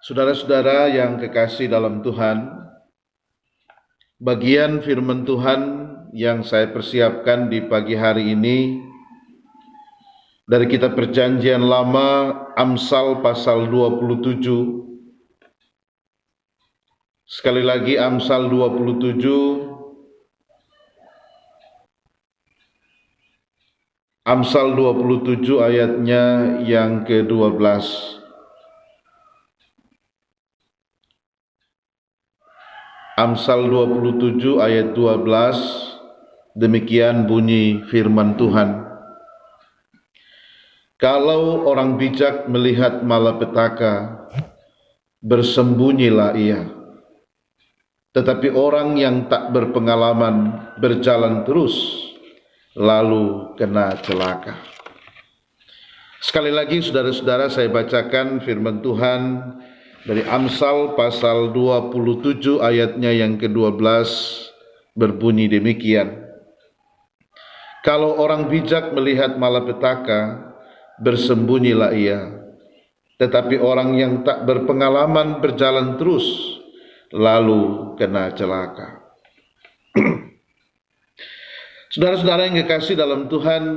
Saudara-saudara yang kekasih dalam Tuhan, bagian firman Tuhan yang saya persiapkan di pagi hari ini dari kitab Perjanjian Lama, Amsal pasal 27. Sekali lagi Amsal 27, Amsal 27 ayatnya yang ke-12. Amsal 27 ayat 12, demikian bunyi firman Tuhan. Kalau orang bijak melihat malapetaka, bersembunyilah ia. Tetapi orang yang tak berpengalaman berjalan terus, lalu kena celaka. Sekali lagi saudara-saudara, saya bacakan firman Tuhan dari Amsal pasal 27 ayatnya yang ke-12, berbunyi demikian. Kalau orang bijak melihat malapetaka, bersembunyilah ia. Tetapi orang yang tak berpengalaman berjalan terus, lalu kena celaka. Saudara-saudara yang kekasih dalam Tuhan,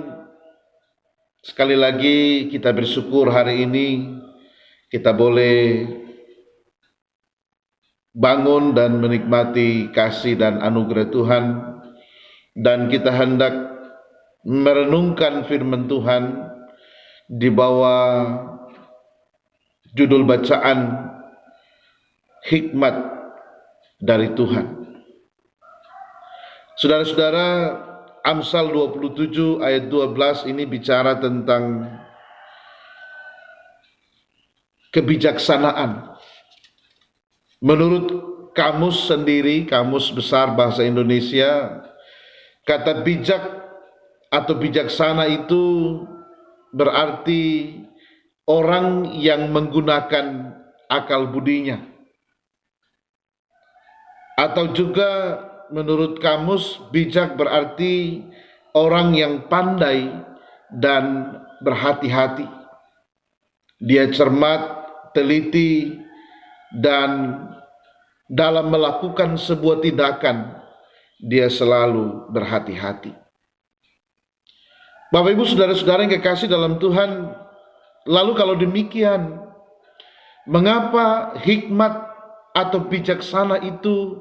sekali lagi kita bersyukur hari ini kita boleh bangun dan menikmati kasih dan anugerah Tuhan, dan kita hendak merenungkan firman Tuhan di bawah judul bacaan hikmat dari Tuhan. Saudara-saudara, Amsal 27 ayat 12 ini bicara tentang kebijaksanaan. Menurut kamus sendiri, kamus besar bahasa Indonesia, kata bijak atau bijaksana itu berarti orang yang menggunakan akal budinya. Atau juga menurut kamus, bijak berarti orang yang pandai dan berhati-hati. Dia cermat, teliti, dan dalam melakukan sebuah tindakan dia selalu berhati-hati. Bapak Ibu saudara-saudara yang kekasih dalam Tuhan, lalu kalau demikian, mengapa hikmat atau bijaksana itu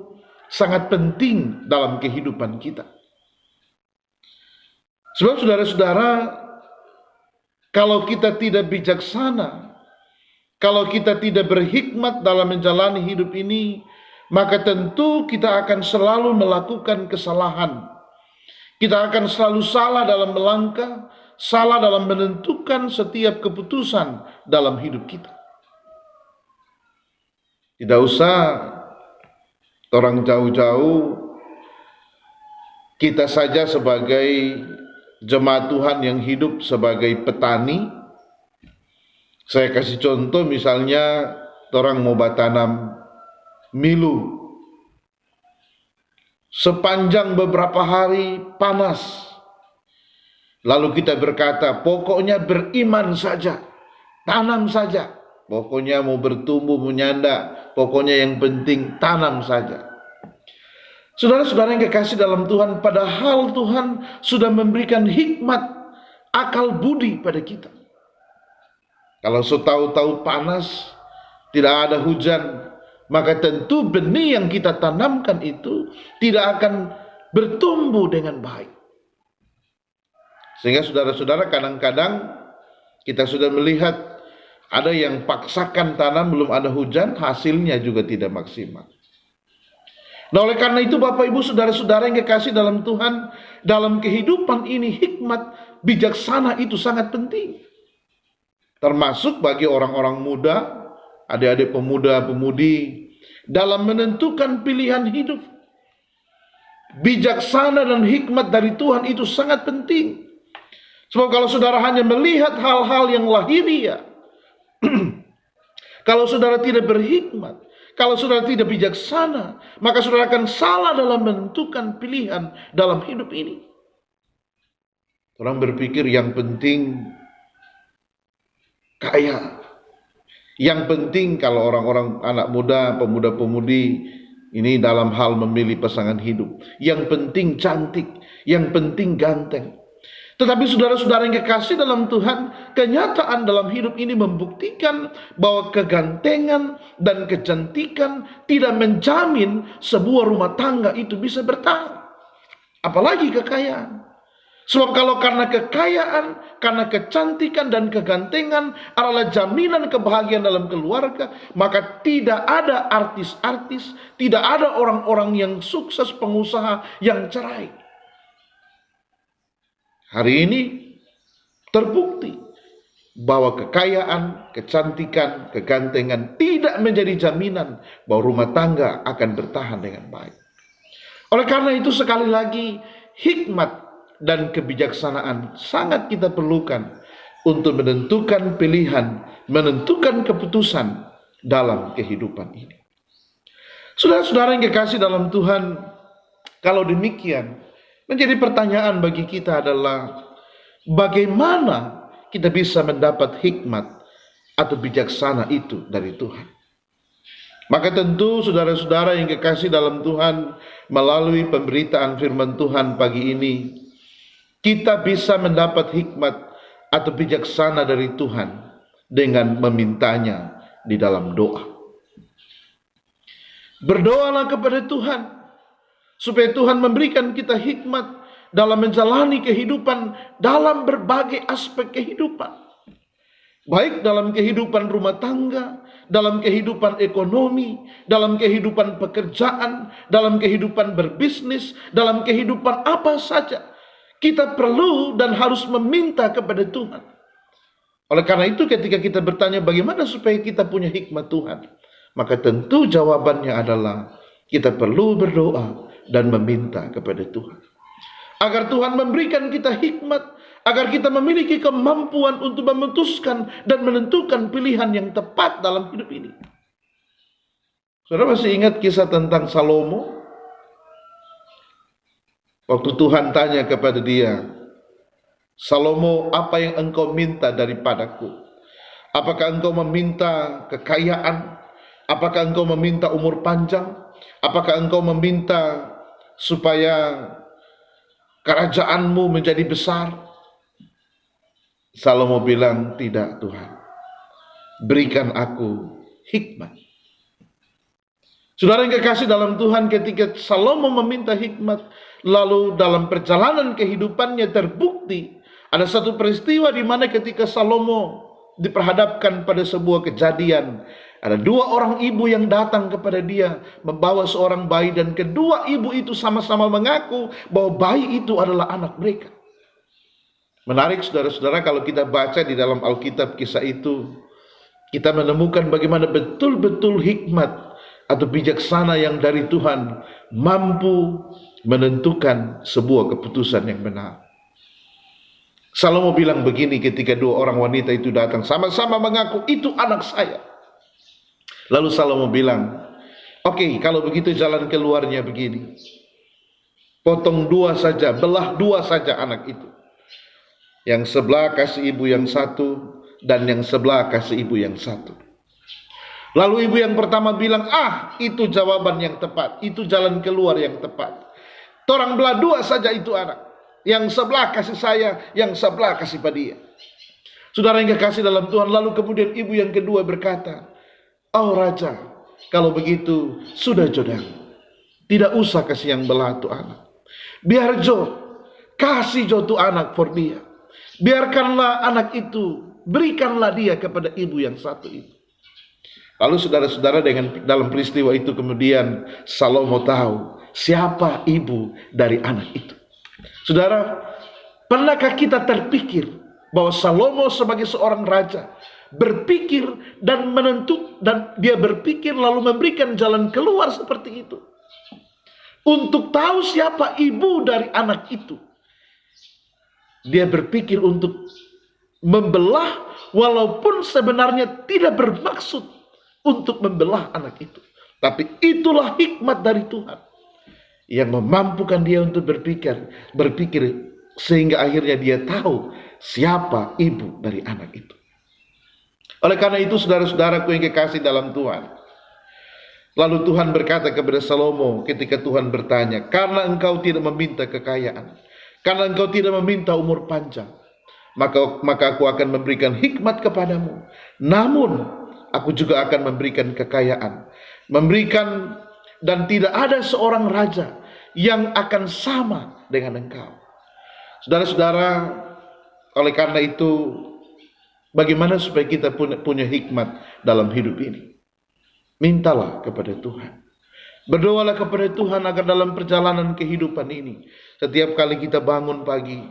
sangat penting dalam kehidupan kita? Sebab saudara-saudara, kalau kita tidak bijaksana, kalau kita tidak berhikmat dalam menjalani hidup ini, maka tentu kita akan selalu melakukan kesalahan. Kita akan selalu salah dalam melangkah, salah dalam menentukan setiap keputusan dalam hidup kita. Tidak usah orang jauh-jauh, kita saja sebagai jemaat Tuhan yang hidup sebagai petani. Saya kasih contoh, misalnya orang mau tanam milu, sepanjang beberapa hari panas, lalu kita berkata, pokoknya beriman saja, tanam saja, pokoknya mau bertumbuh, menyanda, pokoknya yang penting tanam saja. Saudara-saudara yang kekasih dalam Tuhan, padahal Tuhan sudah memberikan hikmat, akal budi pada kita. Kalau setahu-tahu panas, tidak ada hujan, maka tentu benih yang kita tanamkan itu tidak akan bertumbuh dengan baik. Sehingga saudara-saudara, kadang-kadang kita sudah melihat ada yang paksakan tanam, belum ada hujan, hasilnya juga tidak maksimal. Nah, oleh karena itu Bapak Ibu saudara-saudara yang kekasih dalam Tuhan, dalam kehidupan ini hikmat bijaksana itu sangat penting. Termasuk bagi orang-orang muda, adik-adik pemuda-pemudi, dalam menentukan pilihan hidup. Bijaksana dan hikmat dari Tuhan itu sangat penting. Sebab kalau saudara hanya melihat hal-hal yang lahiriah, kalau saudara tidak berhikmat, kalau saudara tidak bijaksana, maka saudara akan salah dalam menentukan pilihan dalam hidup ini. Orang berpikir yang penting kaya, Yang penting kalau orang-orang anak muda, pemuda-pemudi ini dalam hal memilih pasangan hidup, yang penting cantik, yang penting ganteng. Tetapi saudara-saudara yang kekasih dalam Tuhan, kenyataan dalam hidup ini membuktikan bahwa kegantengan dan kecantikan tidak menjamin sebuah rumah tangga itu bisa bertahan. Apalagi kekayaan. Sebab kalau karena kekayaan, karena kecantikan dan kegantengan adalah jaminan kebahagiaan dalam keluarga, maka tidak ada artis-artis, tidak ada orang-orang yang sukses, pengusaha yang cerai. Hari ini terbukti bahwa kekayaan, kecantikan, kegantengan tidak menjadi jaminan bahwa rumah tangga akan bertahan dengan baik. Oleh karena itu sekali lagi, hikmat dan kebijaksanaan sangat kita perlukan untuk menentukan pilihan, menentukan keputusan dalam kehidupan ini. Saudara-saudara yang kekasih dalam Tuhan, kalau demikian, menjadi pertanyaan bagi kita adalah bagaimana kita bisa mendapat hikmat atau bijaksana itu dari Tuhan. Maka tentu saudara-saudara yang kekasih dalam Tuhan, melalui pemberitaan firman Tuhan pagi ini, kita bisa mendapat hikmat atau bijaksana dari Tuhan dengan memintanya di dalam doa. Berdoalah kepada Tuhan supaya Tuhan memberikan kita hikmat dalam menjalani kehidupan dalam berbagai aspek kehidupan. Baik dalam kehidupan rumah tangga, dalam kehidupan ekonomi, dalam kehidupan pekerjaan, dalam kehidupan berbisnis, dalam kehidupan apa saja. Kita perlu dan harus meminta kepada Tuhan. Oleh karena itu ketika kita bertanya bagaimana supaya kita punya hikmat Tuhan, maka tentu jawabannya adalah kita perlu berdoa dan meminta kepada Tuhan. Agar Tuhan memberikan kita hikmat, agar kita memiliki kemampuan untuk memutuskan dan menentukan pilihan yang tepat dalam hidup ini. Saudara masih ingat kisah tentang Salomo? Waktu Tuhan tanya kepada dia, Salomo, apa yang engkau minta daripadaku? Apakah engkau meminta kekayaan? Apakah engkau meminta umur panjang? Apakah engkau meminta supaya kerajaanmu menjadi besar? Salomo bilang, tidak Tuhan. Berikan aku hikmat. Saudara yang kekasih dalam Tuhan, ketika Salomo meminta hikmat, lalu dalam perjalanan kehidupannya terbukti ada satu peristiwa di mana ketika Salomo diperhadapkan pada sebuah kejadian, ada dua orang ibu yang datang kepada dia membawa seorang bayi, dan kedua ibu itu sama-sama mengaku bahwa bayi itu adalah anak mereka. Menarik saudara-saudara, kalau kita baca di dalam Alkitab kisah itu, kita menemukan bagaimana betul-betul hikmat atau bijaksana yang dari Tuhan mampu menentukan sebuah keputusan yang benar. Salomo bilang begini ketika dua orang wanita itu datang, sama-sama mengaku itu anak saya. Lalu Salomo bilang, oke, kalau begitu jalan keluarnya begini. Potong dua saja, belah dua saja anak itu. Yang sebelah kasih ibu yang satu, dan yang sebelah kasih ibu yang satu. Lalu ibu yang pertama bilang, itu jawaban yang tepat, itu jalan keluar yang tepat. Torang belah dua saja itu anak. Yang sebelah kasih saya, yang sebelah kasih pada dia. Saudara yang kekasih dalam Tuhan, lalu kemudian ibu yang kedua berkata, oh Raja, kalau begitu sudah Jodang, tidak usah kasih yang belah tu anak. Biar kasih tu anak for dia. Biarkanlah anak itu, berikanlah dia kepada ibu yang satu itu. Lalu saudara-saudara, dalam peristiwa itu kemudian Salomo tahu siapa ibu dari anak itu. Saudara, pernahkah kita terpikir bahwa Salomo sebagai seorang raja berpikir dan dia berpikir lalu memberikan jalan keluar seperti itu untuk tahu siapa ibu dari anak itu? Dia berpikir untuk membelah, walaupun sebenarnya tidak bermaksud untuk membelah anak itu. Tapi itulah hikmat dari Tuhan yang memampukan dia untuk berpikir sehingga akhirnya dia tahu siapa ibu dari anak itu. Oleh karena itu saudara-saudaraku yang kekasih dalam Tuhan, lalu Tuhan berkata kepada Salomo ketika Tuhan bertanya, karena engkau tidak meminta kekayaan, karena engkau tidak meminta umur panjang, maka aku akan memberikan hikmat kepadamu. Namun aku juga akan memberikan kekayaan, memberikan, dan tidak ada seorang raja yang akan sama dengan engkau. Saudara-saudara, oleh karena itu, bagaimana supaya kita punya hikmat dalam hidup ini? Mintalah kepada Tuhan. Berdoalah kepada Tuhan agar dalam perjalanan kehidupan ini, setiap kali kita bangun pagi,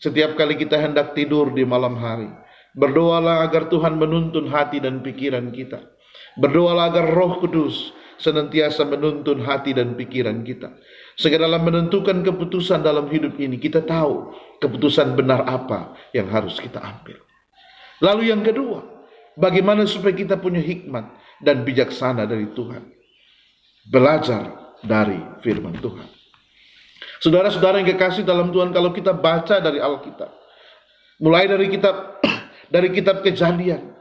setiap kali kita hendak tidur di malam hari, berdoalah agar Tuhan menuntun hati dan pikiran kita. Berdoalah agar Roh Kudus senantiasa menuntun hati dan pikiran kita, sehingga dalam menentukan keputusan dalam hidup ini, kita tahu keputusan benar apa yang harus kita ambil. Lalu yang kedua, bagaimana supaya kita punya hikmat dan bijaksana dari Tuhan? Belajar dari firman Tuhan. Saudara-saudara yang kekasih dalam Tuhan, kalau kita baca dari Alkitab, mulai dari kitab Kejadian,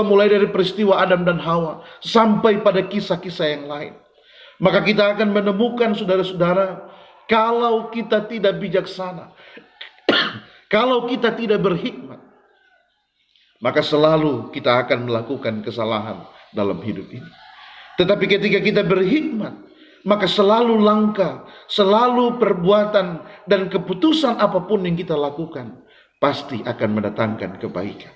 mulai dari peristiwa Adam dan Hawa sampai pada kisah-kisah yang lain, maka kita akan menemukan, saudara-saudara, kalau kita tidak bijaksana, kalau kita tidak berhikmat, maka selalu kita akan melakukan kesalahan dalam hidup ini. Tetapi ketika kita berhikmat, maka selalu langkah, selalu perbuatan dan keputusan apapun yang kita lakukan pasti akan mendatangkan kebaikan.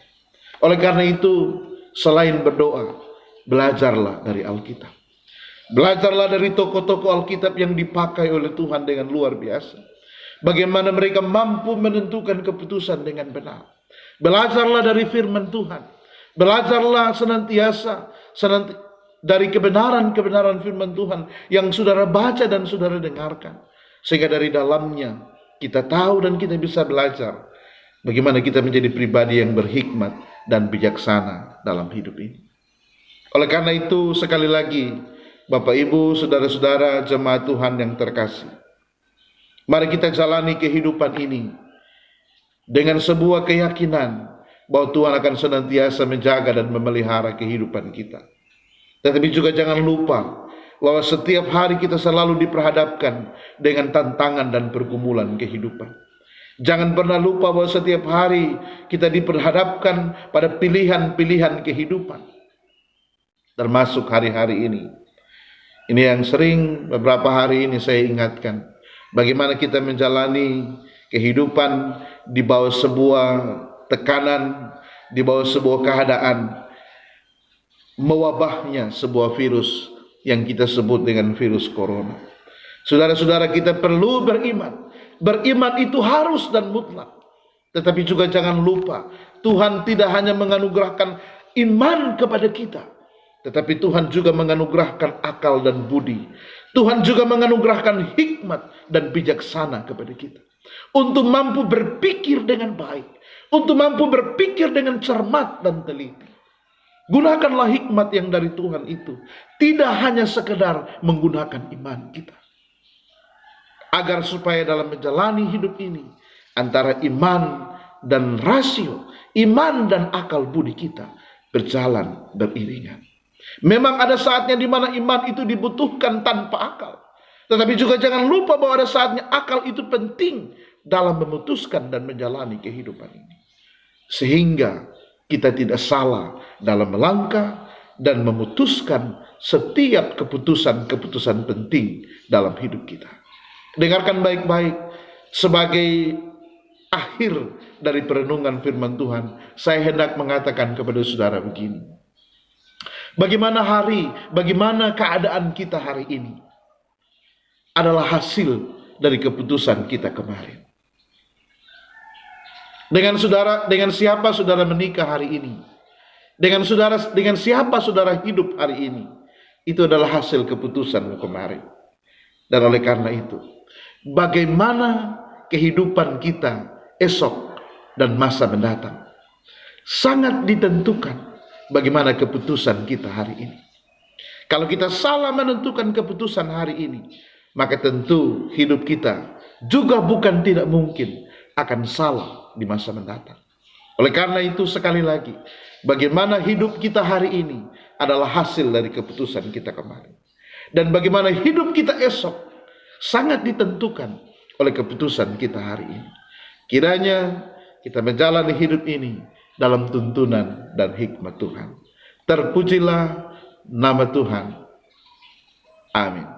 Oleh karena itu, selain berdoa, belajarlah dari Alkitab. Belajarlah dari tokoh-tokoh Alkitab yang dipakai oleh Tuhan dengan luar biasa. Bagaimana mereka mampu menentukan keputusan dengan benar. Belajarlah dari firman Tuhan. Belajarlah senantiasa dari kebenaran-kebenaran firman Tuhan yang saudara baca dan saudara dengarkan. Sehingga dari dalamnya kita tahu dan kita bisa belajar bagaimana kita menjadi pribadi yang berhikmat dan bijaksana dalam hidup ini. Oleh karena itu, sekali lagi, Bapak Ibu, saudara-saudara, jemaat Tuhan yang terkasih, mari kita jalani kehidupan ini dengan sebuah keyakinan bahwa Tuhan akan senantiasa menjaga dan memelihara kehidupan kita. Tetapi juga jangan lupa bahwa setiap hari kita selalu diperhadapkan dengan tantangan dan pergumulan kehidupan. Jangan pernah lupa bahwa setiap hari kita diperhadapkan pada pilihan-pilihan kehidupan. Termasuk hari-hari ini. Ini yang sering beberapa hari ini saya ingatkan. Bagaimana kita menjalani kehidupan di bawah sebuah tekanan, di bawah sebuah keadaan mewabahnya sebuah virus yang kita sebut dengan virus corona. Saudara-saudara, kita perlu beriman. Beriman itu harus dan mutlak. Tetapi juga jangan lupa, Tuhan tidak hanya menganugerahkan iman kepada kita, tetapi Tuhan juga menganugerahkan akal dan budi. Tuhan juga menganugerahkan hikmat dan bijaksana kepada kita, untuk mampu berpikir dengan baik, untuk mampu berpikir dengan cermat dan teliti. Gunakanlah hikmat yang dari Tuhan itu, tidak hanya sekedar menggunakan iman kita, agar supaya dalam menjalani hidup ini, antara iman dan rasio, iman dan akal budi kita berjalan beriringan. Memang ada saatnya di mana iman itu dibutuhkan tanpa akal, tetapi juga jangan lupa bahwa ada saatnya akal itu penting dalam memutuskan dan menjalani kehidupan ini, sehingga kita tidak salah dalam melangkah dan memutuskan setiap keputusan-keputusan penting dalam hidup kita. Dengarkan baik-baik, sebagai akhir dari perenungan firman Tuhan, saya hendak mengatakan kepada saudara begini. Bagaimana keadaan kita hari ini adalah hasil dari keputusan kita kemarin. Dengan siapa saudara menikah hari ini? Dengan siapa saudara hidup hari ini? Itu adalah hasil keputusan kemarin. Dan oleh karena itu, bagaimana kehidupan kita esok dan masa mendatang sangat ditentukan bagaimana keputusan kita hari ini. Kalau kita salah menentukan keputusan hari ini, maka tentu hidup kita juga bukan tidak mungkin akan salah di masa mendatang. Oleh karena itu sekali lagi, bagaimana hidup kita hari ini adalah hasil dari keputusan kita kemarin. Dan bagaimana hidup kita esok sangat ditentukan oleh keputusan kita hari ini. Kiranya kita menjalani hidup ini dalam tuntunan dan hikmat Tuhan. Terpujilah nama Tuhan. Amin.